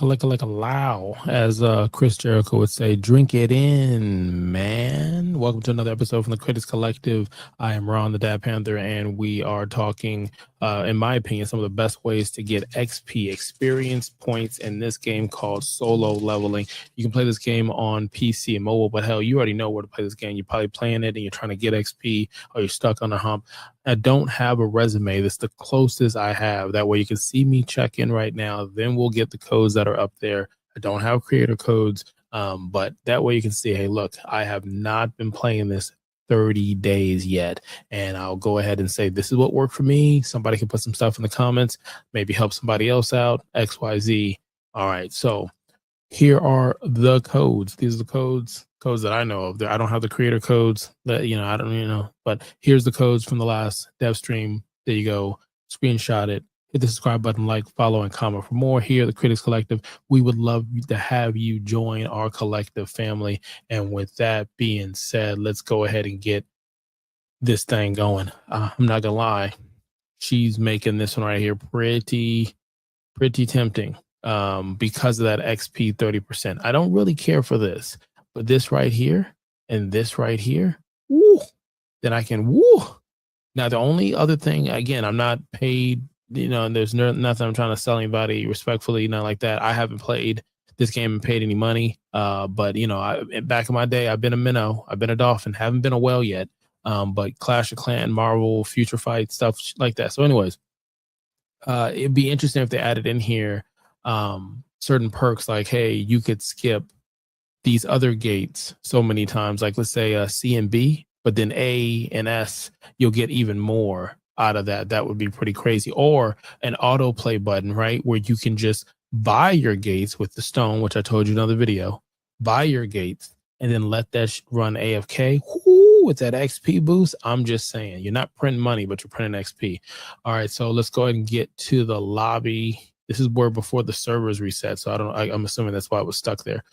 Low, as Chris Jericho would say, drink it in, man. Welcome to another episode from the Critics Collective. I am Ron the Dad Panther, and we are talking, in my opinion, some of the best ways to get XP, experience points, in this game called Solo Leveling. You can play this game on PC and mobile, but hell, you already know where to play this game. You're probably playing it and you're trying to get XP, or you're stuck on a hump. I don't have a resume. That's the closest I have. That way you can see me check in right now. Then we'll get the codes that are up there. I don't have creator codes, but that way you can see, hey, look, I have not been playing this 30 days yet. And I'll go ahead and say, this is what worked for me. Somebody can put some stuff in the comments, maybe help somebody else out, XYZ. All right. So here are the codes. These are the codes that I know of. I don't have the creator codes that, I don't but here's the codes from the last dev stream. There you go. Screenshot it. Hit the subscribe button, like, follow, and comment for more. Here, the Critics Collective. We would love to have you join our collective family. And with that being said, let's go ahead and get this thing going. I'm not gonna lie. She's making this one right here pretty tempting. Because of that XP 30%. I don't really care for this, but this right here and this right here, woo, then I can woo. Now, the only other thing, again, I'm not paid, and there's nothing I'm trying to sell anybody respectfully, not like that. I haven't played this game and paid any money. But back in my day, I've been a minnow, I've been a dolphin, haven't been a whale yet. But Clash of Clans, Marvel, Future Fight, stuff like that. So anyways, it'd be interesting if they added in here certain perks, like, hey, you could skip these other gates so many times, like let's say C and B, but then A and S, you'll get even more out of that. That would be pretty crazy. Or an autoplay button, right, where you can just buy your gates with the stone, which I told you in another video, buy your gates and then let that run AFK. Woo, with that XP boost. I'm just saying, you're not printing money, but you're printing XP. All right, so let's go ahead and get to the lobby. This is where before the servers reset, so I'm assuming that's why it was stuck there.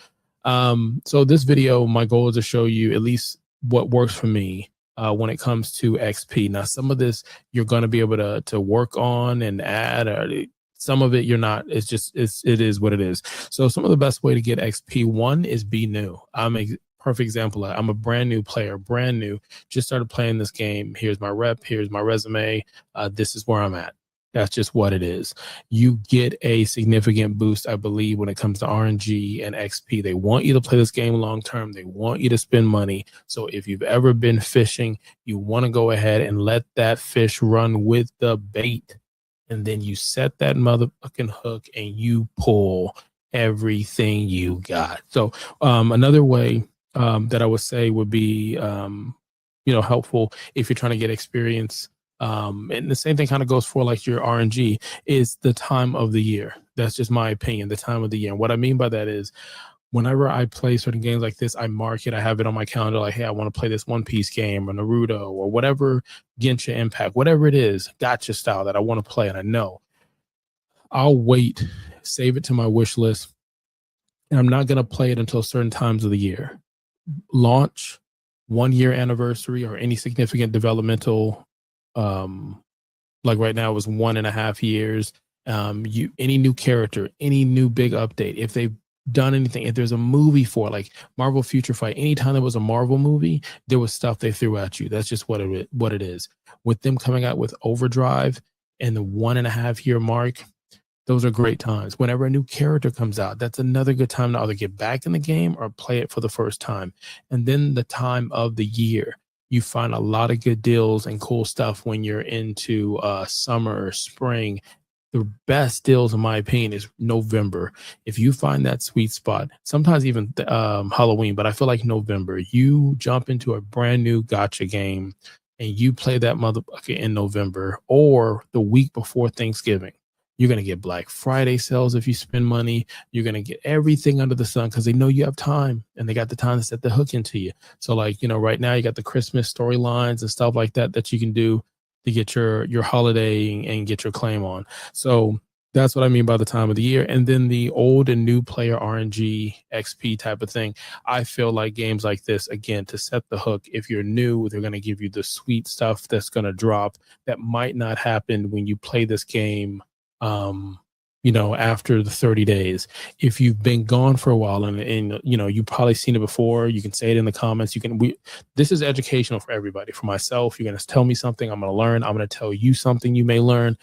So this video, my goal is to show you at least what works for me when it comes to XP. Now, some of this you're going to be able to work on and add, or some of it you're not. It's just it is what it is. So some of the best way to get XP, one is be new. I'm a perfect example. I'm a brand new player, brand new, just started playing this game. Here's my rep, here's my resume. This is where I'm at. That's just what it is. You get a significant boost, I believe, when it comes to RNG and XP. They want you to play this game long term. They want you to spend money. So if you've ever been fishing, you want to go ahead and let that fish run with the bait. And then you set that motherfucking hook and you pull everything you got. So another way that I would say would be helpful if you're trying to get experience. And the same thing kind of goes for like your RNG, is the time of the year. That's just my opinion, the time of the year. And what I mean by that is whenever I play certain games like this, I mark it, I have it on my calendar, like, hey, I want to play this One Piece game or Naruto or whatever, Genshin Impact, whatever it is, gacha style that I want to play. And I know I'll wait, save it to my wish list. And I'm not going to play it until certain times of the year. Launch, 1 year anniversary, or any significant developmental, like right now it was 1.5 years. Any new character, any new big update, if they've done anything, if there's a movie for like Marvel Future Fight, anytime there was a Marvel movie, there was stuff they threw at you. That's just what it is. With them coming out with Overdrive and the 1.5 year mark, those are great times. Whenever a new character comes out, that's another good time to either get back in the game or play it for the first time. And then the time of the year, you find a lot of good deals and cool stuff when you're into summer or spring. The best deals, in my opinion, is November. If you find that sweet spot, sometimes even Halloween, but I feel like November, you jump into a brand new gacha game and you play that motherfucker in November or the week before Thanksgiving. You're going to get Black Friday sales if you spend money. You're going to get everything under the sun because they know you have time and they got the time to set the hook into you. So like, right now you got the Christmas storylines and stuff like that you can do to get your holiday and get your claim on. So that's what I mean by the time of the year. And then the old and new player RNG, XP type of thing. I feel like games like this, again, to set the hook, if you're new, they're going to give you the sweet stuff that's going to drop that might not happen when you play this game after the 30 days. If you've been gone for a while and you've probably seen it before, you can say it in the comments. This is educational for everybody. For myself, you're going to tell me something, I'm going to learn. I'm going to tell you something you may learn.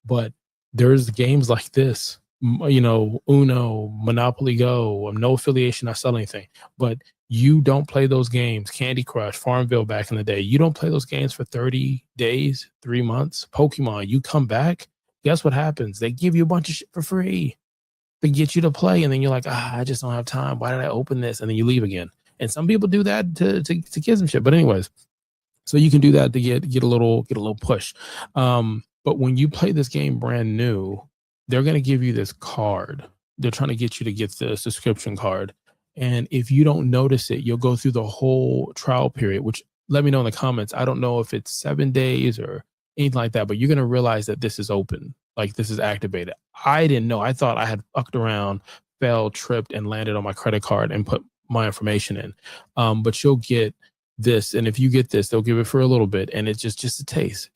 But there's games like this, Uno, Monopoly Go. No affiliation, not sell anything. But you don't play those games. Candy Crush, Farmville back in the day. You don't play those games for 30 days, 3 months. Pokemon, you come back, guess what happens? They give you a bunch of shit for free to get you to play. And then you're like, I just don't have time. Why did I open this? And then you leave again. And some people do that to get some shit. But anyways, so you can do that to get a little push. But when you play this game brand new, they're going to give you this card. They're trying to get you to get the subscription card. And if you don't notice it, you'll go through the whole trial period, which let me know in the comments. I don't know if it's 7 days or anything like that, but you're going to realize that this is open, like this is activated. I didn't know. I thought I had fucked around, fell, tripped, and landed on my credit card and put my information in. But you'll get this, and if you get this, they'll give it for a little bit, and it's just a taste.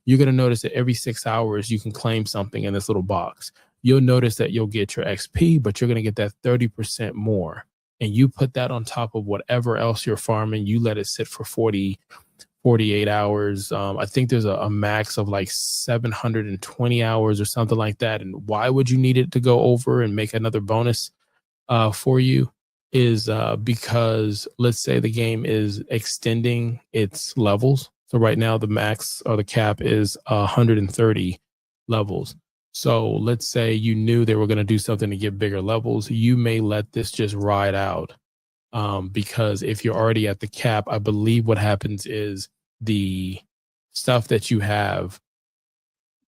You're going to notice that every 6 hours you can claim something in this little box. You'll notice that you'll get your XP, but you're going to get that 30% more, and you put that on top of whatever else you're farming. You let it sit for 48 hours. I think there's a max of like 720 hours or something like that. And why would you need it to go over and make another bonus for you is because let's say the game is extending its levels. So right now the max or the cap is 130 levels. So let's say you knew they were going to do something to get bigger levels. You may let this just ride out. Because if you're already at the cap, I believe what happens is the stuff that you have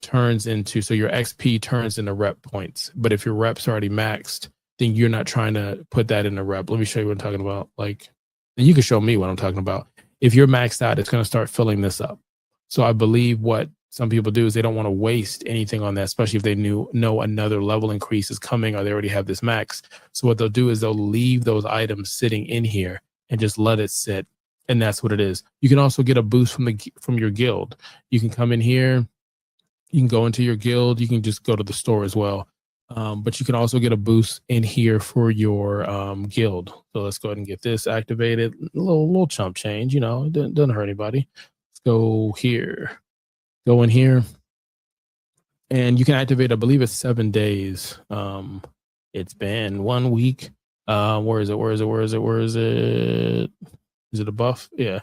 turns into, so your XP turns into rep points. But if your rep's already maxed, then you're not trying to put that in a rep. Let me show you what I'm talking about. And you can show me what I'm talking about. If you're maxed out, it's going to start filling this up. So I believe what some people do is they don't want to waste anything on that, especially if they know another level increase is coming or they already have this max. So what they'll do is they'll leave those items sitting in here and just let it sit. And that's what it is. You can also get a boost from your guild. You can come in here, you can go into your guild, you can just go to the store as well. But you can also get a boost in here for your guild. So let's go ahead and get this activated. A little chump change, it doesn't hurt anybody. Let's go here. Go in here and you can activate, I believe it's 7 days. It's been 1 week. Where is it? Is it a buff? Yeah,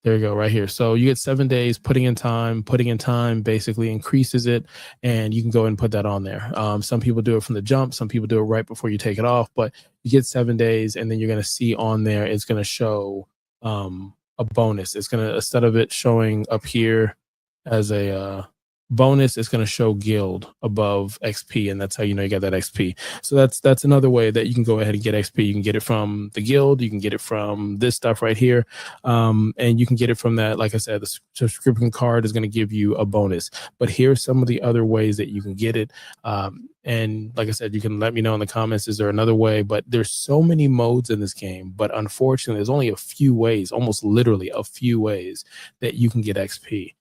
there you go, right here. So you get 7 days. Putting in time basically increases it, and you can go and put that on there. Some people do it from the jump, some people do it right before you take it off, but you get 7 days, and then you're going to see on there, it's going to show a bonus. It's going to, instead of it showing up here as a bonus, it's going to show guild above XP, and that's how you know you got that XP. So that's another way that you can go ahead and get XP. You can get it from the guild, you can get it from this stuff right here, and you can get it from that. Like I said, the subscription card is going to give you a bonus. But here's some of the other ways that you can get it. And like I said, you can let me know in the comments, is there another way? But there's so many modes in this game, but unfortunately there's only a few ways, almost literally a few ways that you can get XP.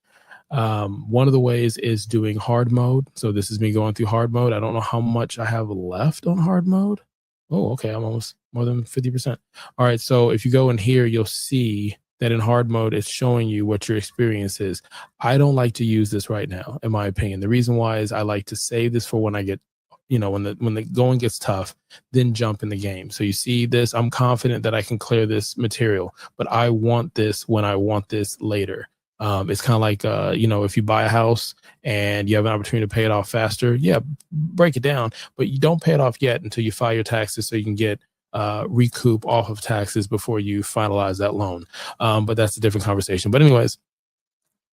One of the ways is doing hard mode. So this is me going through hard mode. I don't know how much I have left on hard mode. Oh, okay. I'm almost more than 50%. All right. So if you go in here, you'll see that in hard mode, it's showing you what your experience is. I don't like to use this right now, in my opinion. The reason why is I like to save this for when I get, when the going gets tough, then jump in the game. So you see this, I'm confident that I can clear this material, but I want this when I want this later. It's kind of like, if you buy a house and you have an opportunity to pay it off faster, yeah, break it down, but you don't pay it off yet until you file your taxes so you can get recoup off of taxes before you finalize that loan. But that's a different conversation. But anyways,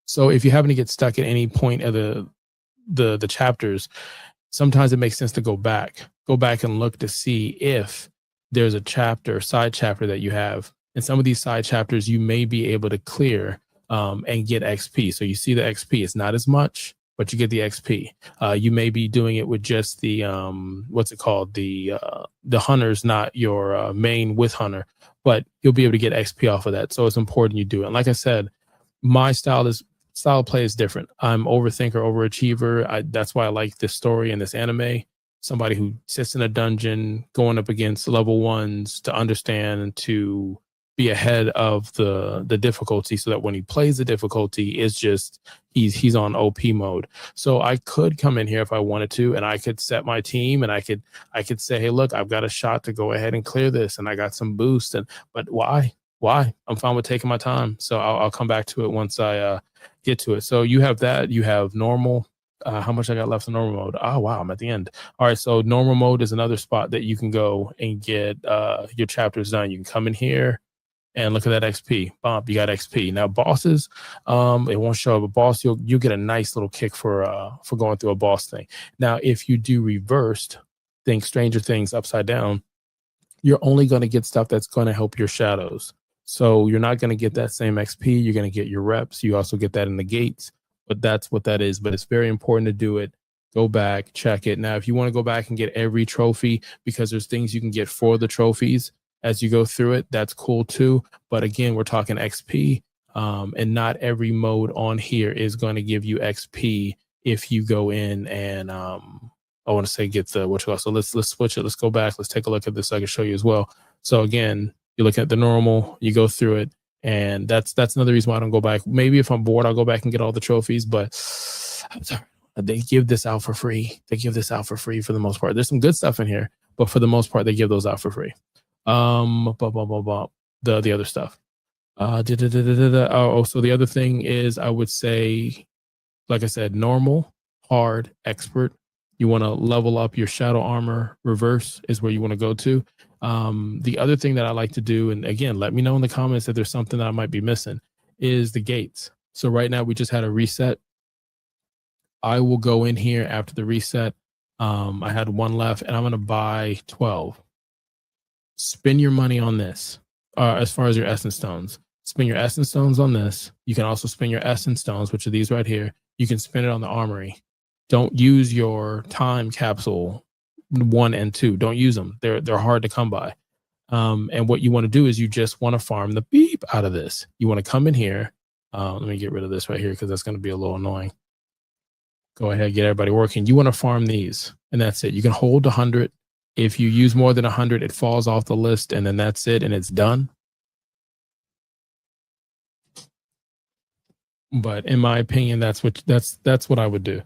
so if you happen to get stuck at any point of the chapters, sometimes it makes sense to go back and look to see if there's a side chapter that you have. And some of these side chapters you may be able to clear and get XP. So you see the XP, it's not as much, but you get the XP. You may be doing it with just the what's it called, the hunters, not your main with hunter, but you'll be able to get XP off of that. So it's important you do it. And like I said, my style is style of play is different. I'm overthinker, overachiever. That's why I like this story and this anime. Somebody who sits in a dungeon going up against level ones to understand and to be ahead of the difficulty, so that when he plays the difficulty, it's just he's on OP mode. So I could come in here if I wanted to, and I could set my team, and I could say, hey, look, I've got a shot to go ahead and clear this, and I got some boost. And but why? I'm fine with taking my time. So I'll come back to it once I get to it. So you have that. You have normal. How much I got left in normal mode? Oh, wow, I'm at the end. All right, so normal mode is another spot that you can go and get your chapters done. You can come in here and look at that XP. Bump, you got XP. Now bosses, it won't show up. A boss, you'll get a nice little kick for going through a boss thing. Now, if you do reversed, think Stranger Things upside down, you're only going to get stuff that's going to help your shadows. So you're not going to get that same XP. You're going to get your reps. You also get that in the gates, but that's what that is. But it's very important to do it. Go back, check it. Now, if you want to go back and get every trophy, because there's things you can get for the trophies as you go through it, that's cool too. But again, we're talking XP, and not every mode on here is going to give you XP if you go in and I want to say get the what you call. So let's switch it. Let's go back. Let's take a look at this so I can show you as well. So again, you look at the normal, you go through it, and that's another reason why I don't go back. Maybe if I'm bored, I'll go back and get all the trophies, but I'm sorry. They give this out for free. They give this out for free for the most part. There's some good stuff in here, but for the most part, they give those out for free. The other stuff. So the other thing is, I would say, like I said, normal, hard, expert. You want to level up your shadow armor. Reverse is where you want to go to. The other thing that I like to do, and again, let me know in the comments if there's something that I might be missing, is the gates. So right now we just had a reset. I will go in here after the reset. I had one left, and I'm going to buy 12. Spend your money on this. As far as your essence stones, spend your essence stones on this. You can also spend your essence stones, which are these right here. You can spend it on the armory. Don't use your time capsule 1 and 2. Don't use them. They're hard to come by. And what you want to do is you just want to farm the beep out of this. You want to come in here. Let me get rid of this right here because that's going to be a little annoying. Go ahead, get everybody working. You want to farm these, and that's it. You can hold 100. If you use more than 100, it falls off the list, and then that's it, and it's done. But in my opinion, that's what I would do.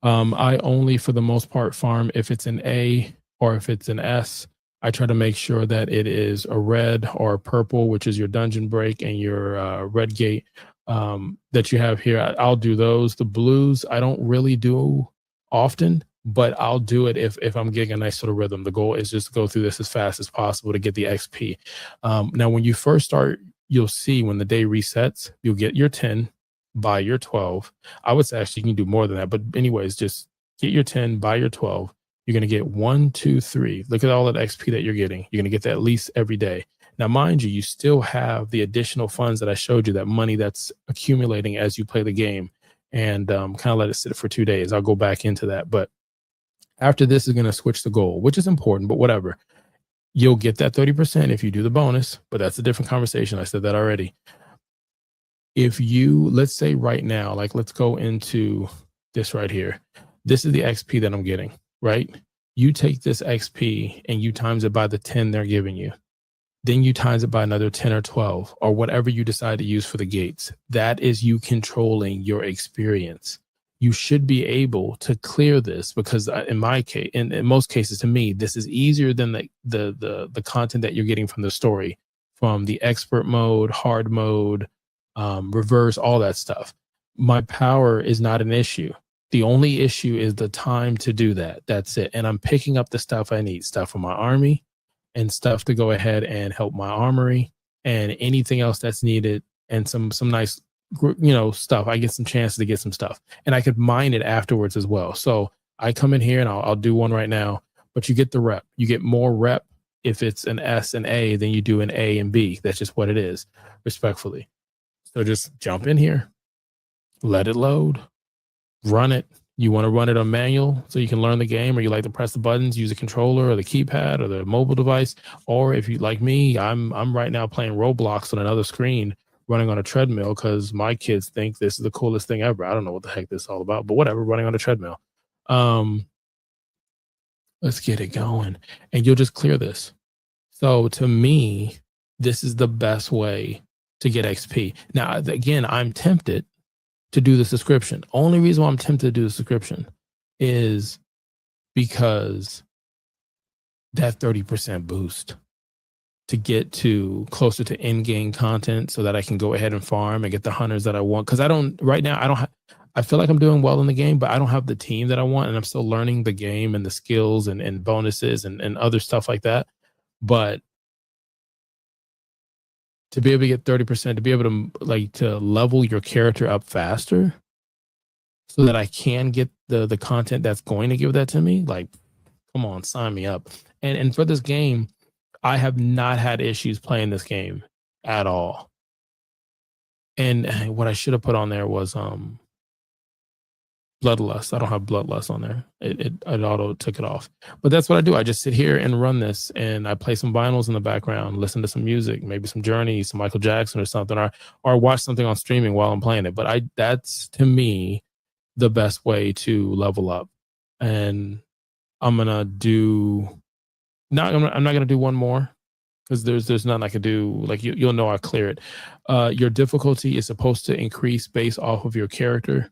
I only, for the most part, farm if it's an A or if it's an S. I try to make sure that it is a red or a purple, which is your dungeon break and your red gate that you have here. I'll do those. The blues, I don't really do often, but I'll do it if I'm getting a nice sort of rhythm. The goal is just to go through this as fast as possible to get the XP. Now, when you first start, you'll see when the day resets, you'll get your 10, buy your 12. I would say actually you can do more than that, but anyways, just get your 10, buy your 12. You're going to get 1, 2, 3. Look at all that XP that you're getting. You're going to get that at least every day. Now, mind you, you still have the additional funds that I showed you, that money that's accumulating as you play the game, and kind of let it sit for 2 days. I'll go back into that. But after this is going to switch the goal, which is important, but whatever. You'll get that 30% if you do the bonus, but that's a different conversation. I said that already. If you, let's say right now, like let's go into this right here. This is the XP that I'm getting, right? You take this XP and you times it by the 10 they're giving you. Then you times it by another 10 or 12 or whatever you decide to use for the gates. That is you controlling your experience. You should be able to clear this because in my case, in most cases, to me, this is easier than the content that you're getting from the story, from the expert mode, hard mode, reverse, all that stuff. My power is not an issue. The only issue is the time to do that. That's it. And I'm picking up the stuff I need, stuff for my army and stuff to go ahead and help my armory and anything else that's needed, and some nice, stuff. I get some chances to get some stuff, and I could mine it afterwards as well. So I come in here and I'll do one right now, but you get the rep. You get more rep if it's an S and A than you do an A and B. That's just what it is, respectfully. So just jump in here, let it load, run it. You want to run it on manual so you can learn the game, or you like to press the buttons, use a controller or the keypad or the mobile device. Or if you like me, I'm right now playing Roblox on another screen running on a treadmill because my kids think this is the coolest thing ever. I don't know what the heck this is all about, but whatever, running on a treadmill. Um, let's get it going. And you'll just clear this. So to me, this is the best way to get XP. Now, again, I'm tempted to do the subscription. Only reason why I'm tempted to do the subscription is because that 30% boost to get to closer to in-game content so that I can go ahead and farm and get the hunters that I want. Because right now, I feel like I'm doing well in the game, but I don't have the team that I want. And I'm still learning the game and the skills and bonuses and other stuff like that. But to be able to get 30%, to be able to level your character up faster so that I can get the content that's going to give that to me, like, come on, sign me up. And for this game, I have not had issues playing this game at all. And what I should have put on there was Bloodlust. I don't have Bloodlust on there. It auto took it off. But that's what I do. I just sit here and run this, and I play some vinyls in the background, listen to some music, maybe some Journey, some Michael Jackson or something, or watch something on streaming while I'm playing it. But that's to me the best way to level up. And I'm gonna do I'm not gonna do one more because there's nothing I could do. Like you'll know I clear it. Your difficulty is supposed to increase based off of your character.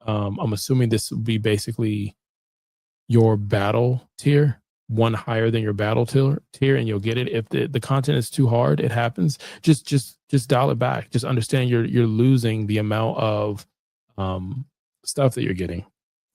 I'm assuming this would be basically your battle tier, one higher than your battle tier, and you'll get it. If the content is too hard, it happens. Just dial it back. Just understand you're losing the amount of stuff that you're getting,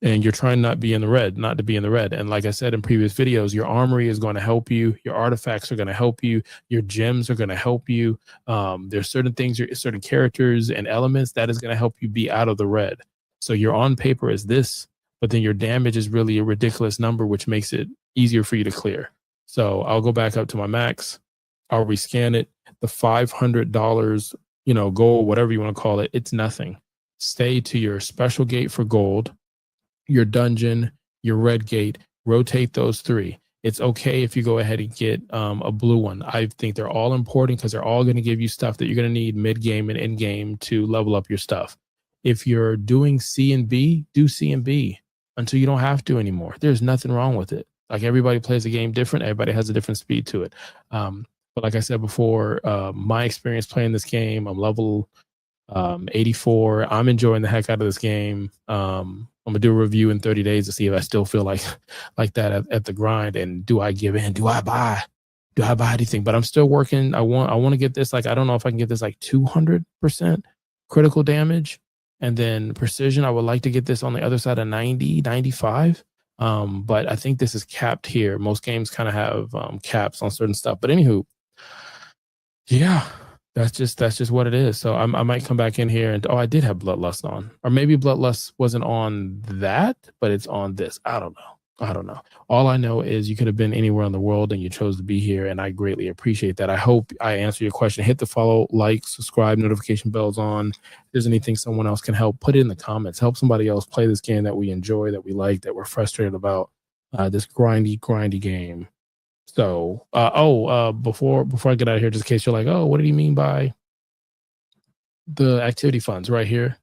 and you're trying not to be in the red. And like I said in previous videos, your armory is going to help you. Your artifacts are going to help you. Your gems are going to help you. There's certain things, certain characters and elements that is going to help you be out of the red. So your on paper is this, but then your damage is really a ridiculous number, which makes it easier for you to clear. So I'll go back up to my max. I'll rescan it. The $500, gold, whatever you want to call it, it's nothing. Stay to your special gate for gold, your dungeon, your red gate, rotate those three. It's okay if you go ahead and get a blue one. I think they're all important because they're all going to give you stuff that you're going to need mid-game and in-game to level up your stuff. If you're doing C and B, do C and B until you don't have to anymore. There's nothing wrong with it. Like everybody plays the game different. Everybody has a different speed to it. But like I said before, my experience playing this game, I'm level 84. I'm enjoying the heck out of this game. I'm gonna do a review in 30 days to see if I still feel like that at the grind. And do I give in? Do I buy anything? But I'm still working. I want to get this. Like, I don't know if I can get this like 200% critical damage. And then precision, I would like to get this on the other side of 90, 95. But I think this is capped here. Most games kind of have caps on certain stuff. But anywho, yeah, that's just what it is. So I might come back in here and I did have Bloodlust on, or maybe Bloodlust wasn't on that, but it's on this. I don't know. All I know is you could have been anywhere in the world and you chose to be here, and I greatly appreciate that. I hope I answer your question. Hit the follow, like, subscribe, notification bells on. If there's anything someone else can help, put it in the comments. Help somebody else play this game that we enjoy, that we like, that we're frustrated about. This grindy game. So, before I get out of here, just in case you're like, oh, what did he mean by the activity funds right here?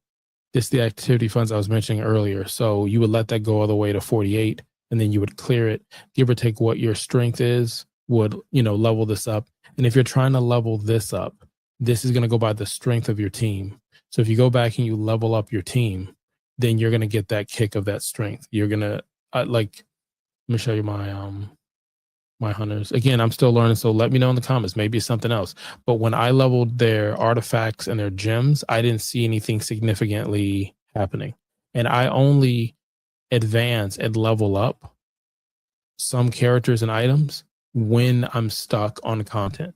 This is the activity funds I was mentioning earlier. So you would let that go all the way to 48. And then you would clear it, give or take what your strength is, would, level this up. And if you're trying to level this up, this is going to go by the strength of your team. So if you go back and you level up your team, then you're going to get that kick of that strength. You're going to, let me show you my hunters. Again, I'm still learning, so let me know in the comments. Maybe it's something else. But when I leveled their artifacts and their gems, I didn't see anything significantly happening. And I only advance and level up some characters and items when I'm stuck on content,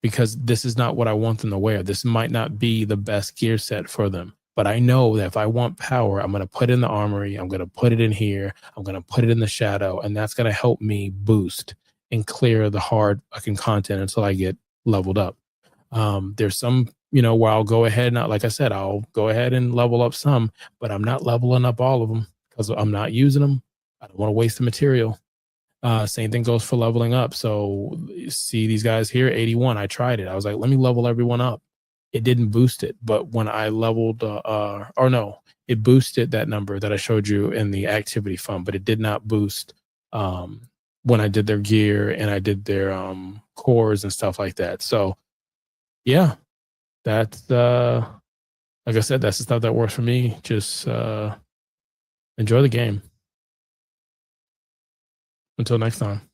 because this is not what I want them to wear. This might not be the best gear set for them, but I know that if I want power, I'm going to put it in the armory, I'm going to put it in here, I'm going to put it in the shadow, and that's going to help me boost and clear the hard fucking content until I get leveled up. There's some, where I'll go ahead and, like I said, I'll go ahead and level up some, but I'm not leveling up all of them because I'm not using them. I don't want to waste the material. Same thing goes for leveling up. So see these guys here, 81. I tried it. I was like, let me level everyone up. it didn't boost it. But when I leveled, or no, it boosted that number that I showed you in the activity fund, but it did not boost um, when I did their gear and I did their cores and stuff like that. So yeah, that's like I said, that's the stuff that works for me. Just enjoy the game. Until next time.